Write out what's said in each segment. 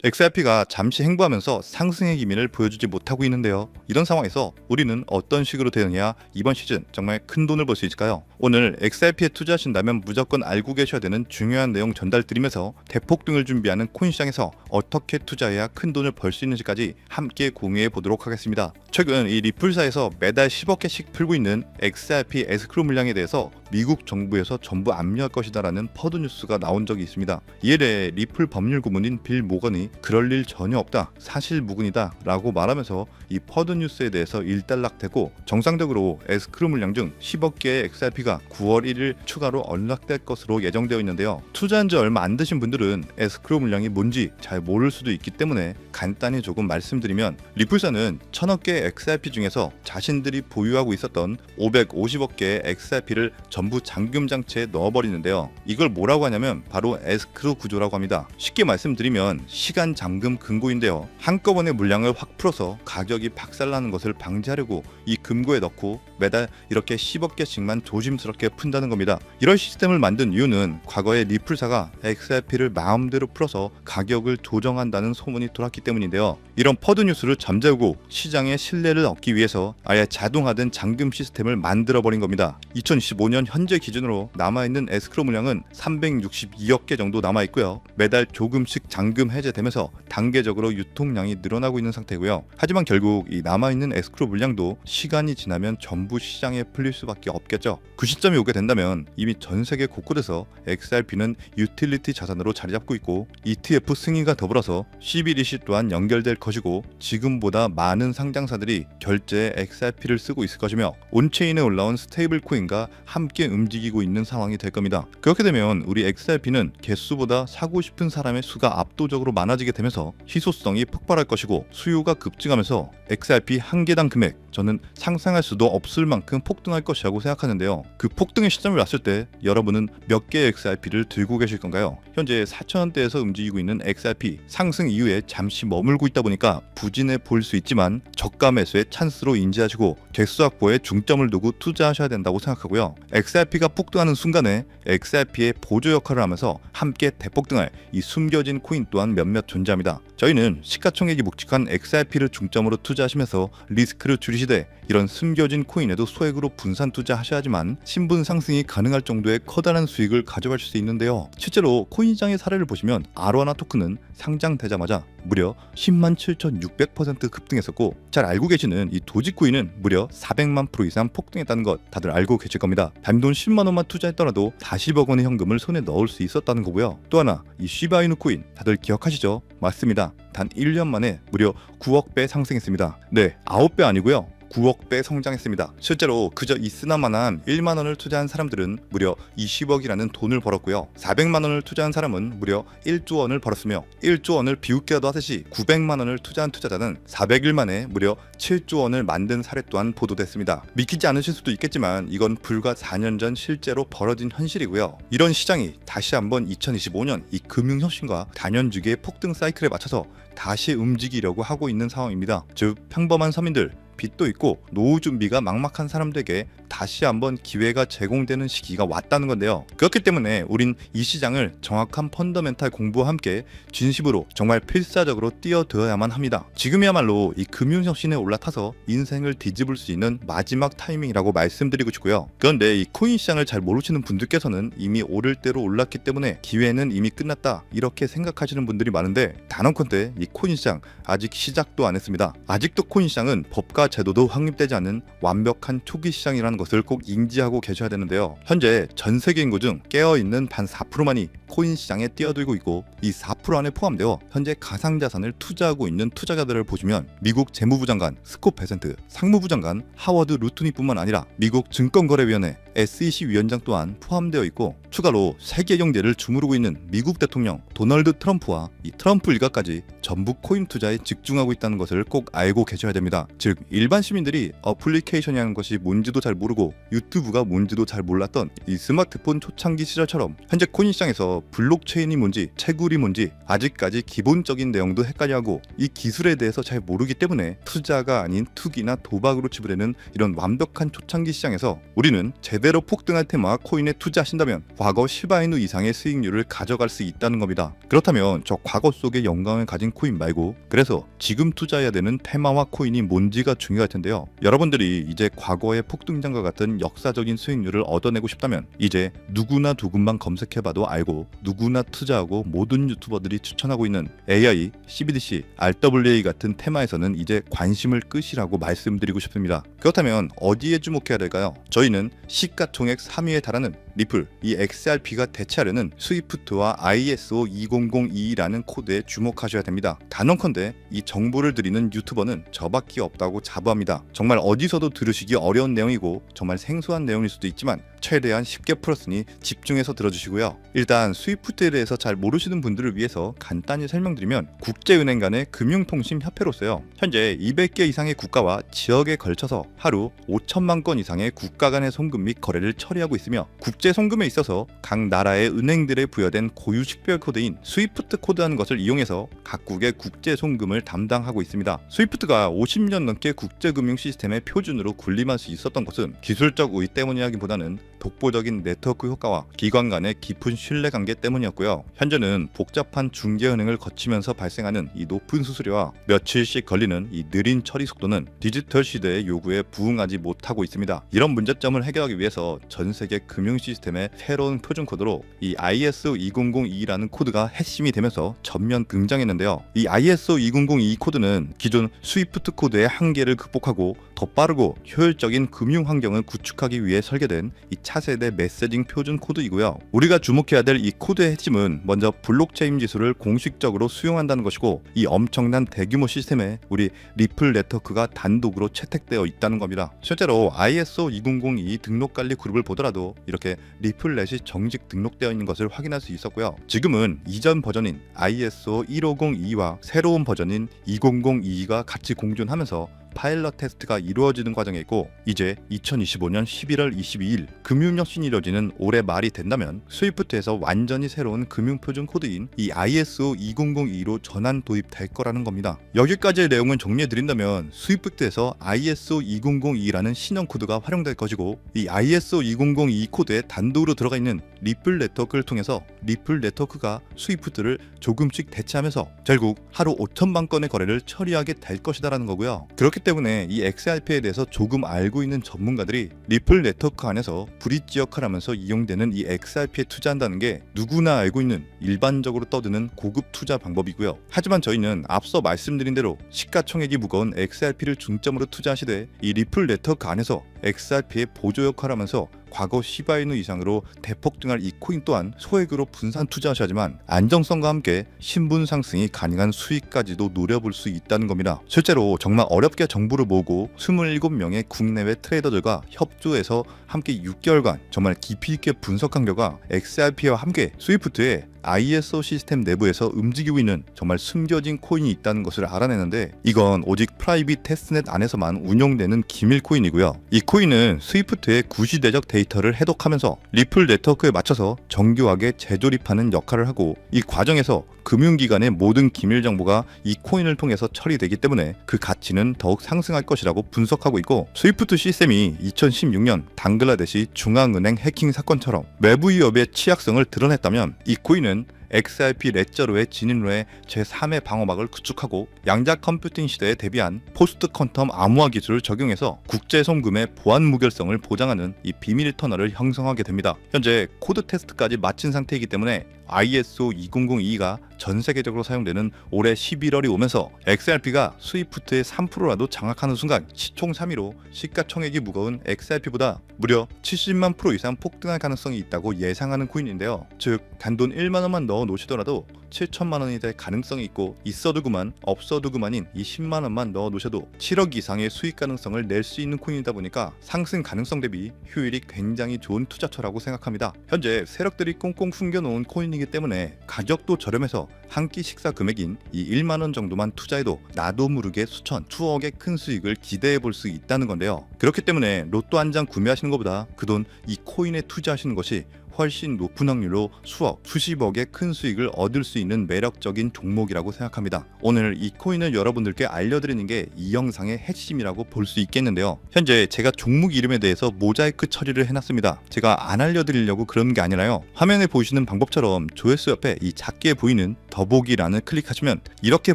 XRP가 잠시 횡보하면서 상승의 기미를 보여주지 못하고 있는데요. 이런 상황에서 우리는 어떤 식으로 대응해야 이번 시즌 정말 큰 돈을 벌 수 있을까요? 오늘 XRP에 투자하신다면 무조건 알고 계셔야 되는 중요한 내용 전달드리면서 대폭등을 준비하는 코인 시장에서 어떻게 투자해야 큰 돈을 벌 수 있는지까지 함께 공유해 보도록 하겠습니다. 최근 이 리플사에서 매달 10억 개씩 풀고 있는 XRP 에스크로 물량에 대해서 미국 정부에서 전부 압류할 것이다라는 퍼드 뉴스가 나온 적이 있습니다. 이에 대해 리플 법률 고문인 빌 모건이 그럴 일 전혀 없다, 사실 무근이다 라고 말하면서 이 퍼드 뉴스에 대해서 일단락되고 정상적으로 에스크로 물량 중 10억 개의 XRP가 9월 1일 추가로 언락될 것으로 예정되어 있는데요. 투자한 지 얼마 안 되신 분들은 에스크로 물량이 뭔지 잘 모를 수도 있기 때문에 간단히 조금 말씀드리면, 리플사는 1000억 개의 XRP 중에서 자신들이 보유하고 있었던 550억 개의 XRP를 전부 잠금 장치에 넣어버리는데요. 이걸 뭐라고 하냐면 바로 에스크로 구조라고 합니다. 쉽게 말씀드리면 시간 잠금 금고인데요. 한꺼번에 물량을 확 풀어서 가격이 박살나는 것을 방지하려고 이 금고에 넣고 매달 이렇게 10억 개씩만 조심스럽게 푼다는 겁니다. 이런 시스템을 만든 이유는 과거에 리플사가 XRP를 마음대로 풀어서 가격을 조정한다는 소문이 돌았기 때문인데요. 이런 퍼드 뉴스를 잠재우고 시장의 신뢰를 얻기 위해서 아예 자동화된 잠금 시스템을 만들어버린 겁니다. 2025년 현재 기준으로 남아있는 에스크로 물량은 362억 개 정도 남아있고요. 매달 조금씩 잠금 해제되면서 단계적으로 유통량이 늘어나고 있는 상태고요. 하지만 결국 이 남아있는 에스크로 물량도 시간이 지나면 전부 시장에 풀릴 수밖에 없겠죠. 그 시점이 오게 된다면 이미 전 세계 곳곳에서 XRP는 유틸리티 자산으로 자리 잡고 있고 ETF 승인과 더불어서 CBDC 또한 연결될 것이고, 지금보다 많은 상장사들이 결제에 XRP를 쓰고 있을 것이며 온체인에 올라온 스테이블 코인과 함께 움직이고 있는 상황이 될 겁니다. 그렇게 되면 우리 XRP는 개수보다 사고 싶은 사람의 수가 압도적으로 많아지게 되면서 희소성이 폭발할 것이고, 수요가 급증하면서 XRP 한 개당 금액, 저는 상상할 수도 없을 만큼 폭등할 것이라고 생각하는데요. 그 폭등의 시점을 봤을 때 여러분은 몇 개의 XRP를 들고 계실 건가요? 현재 4,000원대에서 움직이고 있는 XRP, 상승 이후에 잠시 머물고 있다 보니까 부진해 보일 수 있지만 저가 매수의 찬스로 인지하시고 개수 확보에 중점을 두고 투자하셔야 된다고 생각하고요. XRP가 폭등하는 순간에 XRP의 보조 역할을 하면서 함께 대폭등할 이 숨겨진 코인 또한 몇몇 존재합니다. 저희는 시가총액이 묵직한 XRP를 중점으로 투자하시면서 리스크를 줄이시되 이런 숨겨진 코인에도 소액으로 분산 투자하셔야지만 신분 상승이 가능할 정도의 커다란 수익을 가져갈 수 있는데요. 실제로 코인시장의 사례를 보시면 아로하나 토큰은 상장되자마자 무려 107,600% 급등했었고, 잘 알고 계시는 이 도지코인은 무려 400만 % 이상 폭등했다는 것 다들 알고 계실 겁니다. 단돈 10만 원만 투자했더라도 40억 원의 현금을 손에 넣을 수 있었다는 거고요. 또 하나, 이 시바이누 코인 다들 기억하시죠? 맞습니다. 단 1년 만에 무려 9억 배 상승했습니다. 네, 9배 아니고요. 9억 배 성장했습니다. 실제로 그저 있으나마나 1만 원을 투자한 사람들은 무려 20억이라는 돈을 벌었고요. 400만 원을 투자한 사람은 무려 1조 원을 벌었으며 1조 원을 비웃기라도 하듯이 900만 원을 투자한 투자자는 400일 만에 무려 7조 원을 만든 사례 또한 보도됐습니다. 믿기지 않으실 수도 있겠지만 이건 불과 4년 전 실제로 벌어진 현실이고요. 이런 시장이 다시 한번 2025년 이 금융혁신과 단연주기의 폭등 사이클에 맞춰서 다시 움직이려고 하고 있는 상황입니다. 즉 평범한 서민들, 빚도 있고 노후 준비가 막막한 사람들에게 다시 한번 기회가 제공되는 시기가 왔다는 건데요. 그렇기 때문에 우린 이 시장을 정확한 펀더멘탈 공부와 함께 진심으로 정말 필사적으로 뛰어들어야만 합니다. 지금이야말로 이 금융혁신에 올라타서 인생을 뒤집을 수 있는 마지막 타이밍이라고 말씀드리고 싶고요. 그런데 이 코인 시장을 잘 모르시는 분들께서는 이미 오를 대로 올랐기 때문에 기회는 이미 끝났다 이렇게 생각하시는 분들이 많은데, 단언컨대 이 코인 시장 아직 시작도 안 했습니다. 아직도 코인 시장은 법과 제도도 확립되지 않은 완벽한 초기 시장이라는 것을 꼭 인지하고 계셔야 되는데요. 현재 전 세계 인구 중 깨어있는 반 4%만이 코인 시장에 뛰어들고 있고, 이 4% 안에 포함되어 현재 가상자산을 투자하고 있는 투자자들을 보시면 미국 재무부 장관 스콧 베센트, 상무부 장관 하워드 루트니뿐만 아니라 미국 증권거래위원회 SEC 위원장 또한 포함되어 있고, 추가로 세계 경제를 주무르고 있는 미국 대통령 도널드 트럼프와 이 트럼프 일가까지 전부 코인 투자에 집중하고 있다는 것을 꼭 알고 계셔야 됩니다. 즉 일반 시민들이 어플리케이션이라는 것이 뭔지도 잘 모르고 유튜브가 뭔지도 잘 몰랐던 이 스마트폰 초창기 시절처럼 현재 코인 시장에서 블록체인이 뭔지, 채굴이 뭔지 아직까지 기본적인 내용도 헷갈려하고 이 기술에 대해서 잘 모르기 때문에 투자가 아닌 투기나 도박으로 치부되는 이런 완벽한 초창기 시장에서 우리는 제도 제대로 폭등할 테마 코인에 투자하신다면 과거 시바이누 이상의 수익률을 가져갈 수 있다는 겁니다. 그렇다면 저 과거 속의 영광을 가진 코인 말고 그래서 지금 투자해야 되는 테마와 코인이 뭔지가 중요할 텐데요. 여러분들이 이제 과거의 폭등장과 같은 역사적인 수익률을 얻어내고 싶다면 이제 누구나 두근만 검색해봐도 알고 누구나 투자하고 모든 유튜버들이 추천하고 있는 AI, CBDC, RWA 같은 테마에서는 이제 관심을 끄시라고 말씀드리고 싶습니다. 그렇다면 어디에 주목해야 될까요? 저희는 시가총액 3위에 달하는 리플, 이 XRP가 대체하려는 스위프트와 ISO 20022라는 코드에 주목하셔야 됩니다. 단언컨대 이 정보를 드리는 유튜버는 저밖에 없다고 자부합니다. 정말 어디서도 들으시기 어려운 내용이고 정말 생소한 내용일 수도 있지만 최대한 쉽게 풀었으니 집중해서 들어주시고요. 일단 스위프트에 대해서 잘 모르시는 분들을 위해서 간단히 설명드리면 국제은행 간의 금융통신협회로서요. 현재 200개 이상의 국가와 지역에 걸쳐서 하루 5천만 건 이상의 국가 간의 송금 및 거래를 처리하고 있으며 국제 송금에 있어서 각 나라의 은행들에 부여된 고유 식별 코드인 스위프트 코드라는 것을 이용해서 각국의 국제 송금을 담당하고 있습니다. 스위프트가 50년 넘게 국제금융 시스템의 표준으로 군림할 수 있었던 것은 기술적 우위 때문이라기보다는 독보적인 네트워크 효과와 기관 간의 깊은 신뢰관계 때문이었고요. 현재는 복잡한 중개은행을 거치면서 발생하는 이 높은 수수료와 며칠씩 걸리는 이 느린 처리 속도는 디지털 시대의 요구에 부응하지 못하고 있습니다. 이런 문제점을 해결하기 위해서 전 세계 금융 시스템의 새로운 표준 코드로 이 ISO 2002라는 코드가 핵심이 되면서 전면 등장했는데요. 이 ISO 2002 코드는 기존 스위프트 코드의 한계를 극복하고 더 빠르고 효율적인 금융 환경을 구축하기 위해 설계된 이 차세대 메시징 표준 코드이고요. 우리가 주목해야 될 이 코드의 핵심은 먼저 블록체인 기술을 공식적으로 수용한다는 것이고 이 엄청난 대규모 시스템에 우리 리플 네트워크가 단독으로 채택되어 있다는 겁니다. 실제로 ISO 2002 등록관리 그룹을 보더라도 이렇게 리플넷이 정식 등록되어 있는 것을 확인할 수 있었고요. 지금은 이전 버전인 ISO 1502와 새로운 버전인 2002가 같이 공존하면서 파일럿 테스트가 이루어지는 과정에 있고 이제 2025년 11월 22일 금융혁신이 이뤄지는 올해 말이 된다면 스위프트에서 완전히 새로운 금융표준 코드인 이 ISO 2002로 전환 도입될 거라는 겁니다. 여기까지의 내용을 정리해드린다면 스위프트에서 ISO 2002라는 신형 코드가 활용될 것이고 이 ISO 2002 코드에 단독으로 들어가 있는 리플 네트워크를 통해서 리플 네트워크가 스위프트를 조금씩 대체하면서 결국 하루 5천만 건의 거래를 처리하게 될 것이다라는 거고요. 그렇기 때문에 이 XRP에 대해서 조금 알고 있는 전문가들이 리플 네트워크 안에서 브릿지 역할을 하면서 이용되는 이 XRP에 투자한다는 게 누구나 알고 있는 일반적으로 떠드는 고급 투자 방법이고요. 하지만 저희는 앞서 말씀드린 대로 시가총액이 무거운 XRP를 중점으로 투자하시되 이 리플 네트워크 안에서 XRP의 보조 역할을 하면서 과거 시바이누 이상으로 대폭등할 이 코인 또한 소액으로 분산 투자하셔야지만 안정성과 함께 신분 상승이 가능한 수익까지도 노려볼 수 있다는 겁니다. 실제로 정말 어렵게 정보를 모으고 27명의 국내외 트레이더들과 협조해서 함께 6개월간 정말 깊이 있게 분석한 결과 XRP와 함께 스위프트의 ISO 시스템 내부에서 움직이고 있는 정말 숨겨진 코인이 있다는 것을 알아내는데 이건 오직 프라이빗 테스트넷 안에서만 운용되는 기밀 코인이고요. 이 코인은 스위프트의 구시대적 데이터를 해독하면서 리플 네트워크에 맞춰서 정교하게 재조립하는 역할을 하고 이 과정에서 금융기관의 모든 기밀 정보가 이 코인을 통해서 처리되기 때문에 그 가치는 더욱 상승할 것이라고 분석하고 있고 스위프트 시스템이 2016년 방글라데시 중앙은행 해킹 사건처럼 외부 위협의 취약성을 드러냈다면 이 코인은 XRP 레저로의 진입로의 제3의 방어막을 구축하고 양자 컴퓨팅 시대에 대비한 포스트 퀀텀 암호화 기술을 적용해서 국제 송금의 보안 무결성을 보장하는 이 비밀 터널을 형성하게 됩니다. 현재 코드 테스트까지 마친 상태이기 때문에 ISO 2002가 전 세계적으로 사용되는 올해 11월이 오면서 XRP가 스위프트의 3%라도 장악하는 순간 시총 3위로 시가총액이 무거운 XRP보다 무려 70만 프로 이상 폭등할 가능성이 있다고 예상하는 코인인데요. 즉 단돈 1만 원만 넣어 놓으시더라도 7천만 원이 될 가능성이 있고 있어도 그만 없어도 그만인 이 10만 원만 넣어 놓으셔도 7억 이상의 수익 가능성을 낼 수 있는 코인이다 보니까 상승 가능성 대비 효율이 굉장히 좋은 투자처라고 생각합니다. 현재 세력들이 꽁꽁 숨겨놓은 코인이기 때문에 가격도 저렴해서 한 끼 식사 금액인 이 1만 원 정도만 투자해도 나도 모르게 수천, 수억의 큰 수익을 기대해 볼 수 있다는 건데요. 그렇기 때문에 로또 한 장 구매하시는 것보다 그 돈 이 코인에 투자하시는 것이 훨씬 높은 확률로 수억, 수십억의 큰 수익을 얻을 수 있는 매력적인 종목이라고 생각합니다. 오늘 이 코인을 여러분들께 알려드리는 게 이 영상의 핵심이라고 볼 수 있겠는데요. 현재 제가 종목 이름에 대해서 모자이크 처리를 해놨습니다. 제가 안 알려드리려고 그런 게 아니라요. 화면에 보이시는 방법처럼 조회수 옆에 이 작게 보이는 더보기란을 클릭하시면 이렇게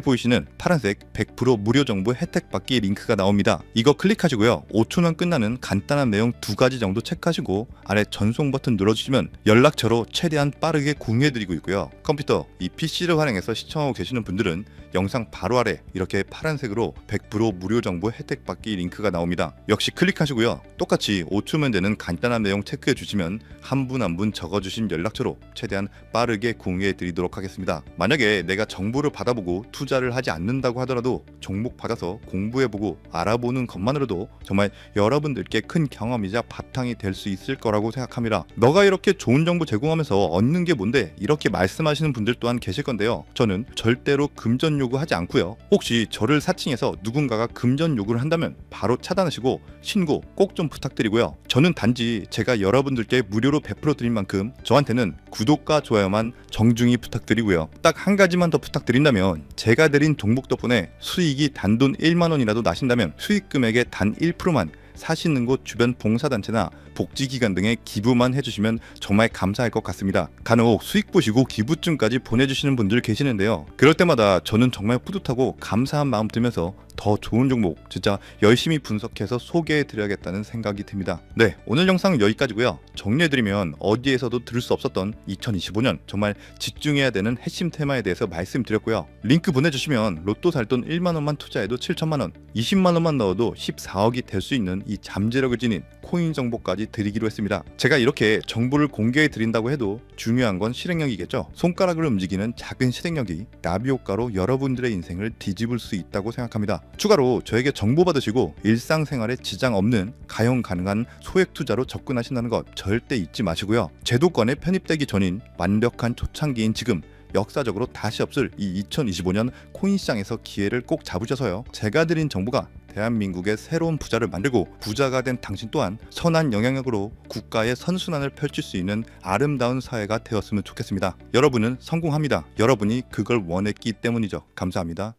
보이시는 파란색 100% 무료 정보 혜택 받기 링크가 나옵니다. 이거 클릭하시고요. 5초면 끝나는 간단한 내용 2가지 정도 체크하시고 아래 전송 버튼 눌러주시면 연락처로 최대한 빠르게 공유해드리고 있고요. 컴퓨터, 이 PC를 활용해서 시청하고 계시는 분들은 영상 바로 아래 이렇게 파란색으로 100% 무료 정보 혜택 받기 링크가 나옵니다. 역시 클릭하시고요. 똑같이 5초면 되는 간단한 내용 체크해 주시면 한 분 한 분 적어주신 연락처로 최대한 빠르게 공유해 드리도록 하겠습니다. 만약에 내가 정보를 받아보고 투자를 하지 않는다고 하더라도 종목 받아서 공부해보고 알아보는 것만으로도 정말 여러분들께 큰 경험이자 바탕이 될 수 있을 거라고 생각합니다. 너가 이렇게 좋은 정보 제공하면서 얻는 게 뭔데? 이렇게 말씀하시는 분들 또한 계실 건데요. 저는 절대로 금전 요구하지 않고요. 혹시 저를 사칭해서 누군가가 금전 요구를 한다면 바로 차단하시고 신고 꼭 좀 부탁드리고요. 저는 단지 제가 여러분들께 무료로 베풀어 드린 만큼 저한테는 구독과 좋아요만 정중히 부탁드리고요. 딱 한 가지만 더 부탁드린다면 제가 드린 종목 덕분에 수익이 단돈 1만 원이라도 나신다면 수익 금액의 단 1%만 사시는 곳 주변 봉사단체나 복지기관 등에 기부만 해주시면 정말 감사할 것 같습니다. 간혹 수익 보시고 기부증까지 보내주시는 분들 계시는데요. 그럴 때마다 저는 정말 뿌듯하고 감사한 마음 들면서 더 좋은 종목 진짜 열심히 분석해서 소개해드려야겠다는 생각이 듭니다. 네, 오늘 영상은 여기까지고요. 정리해드리면 어디에서도 들을 수 없었던 2025년 정말 집중해야 되는 핵심 테마에 대해서 말씀드렸고요. 링크 보내주시면 로또 살 돈 1만 원만 투자해도 7천만 원, 20만 원만 넣어도 14억이 될 수 있는 이 잠재력을 지닌 코인 정보까지 드리기로 했습니다. 제가 이렇게 정보를 공개해 드린다고 해도 중요한 건 실행력이겠죠. 손가락을 움직이는 작은 실행력이 나비 효과로 여러분들의 인생을 뒤집을 수 있다고 생각합니다. 추가로 저에게 정보 받으시고 일상생활에 지장 없는 가용 가능한 소액 투자로 접근하신다는 것 절대 잊지 마시고요. 제도권에 편입되기 전인 완벽한 초창기인 지금 역사적으로 다시 없을 이 2025년 코인 시장에서 기회를 꼭 잡으셔서요. 제가 드린 정보가 대한민국의 새로운 부자를 만들고 부자가 된 당신 또한 선한 영향력으로 국가의 선순환을 펼칠 수 있는 아름다운 사회가 되었으면 좋겠습니다. 여러분은 성공합니다. 여러분이 그걸 원했기 때문이죠. 감사합니다.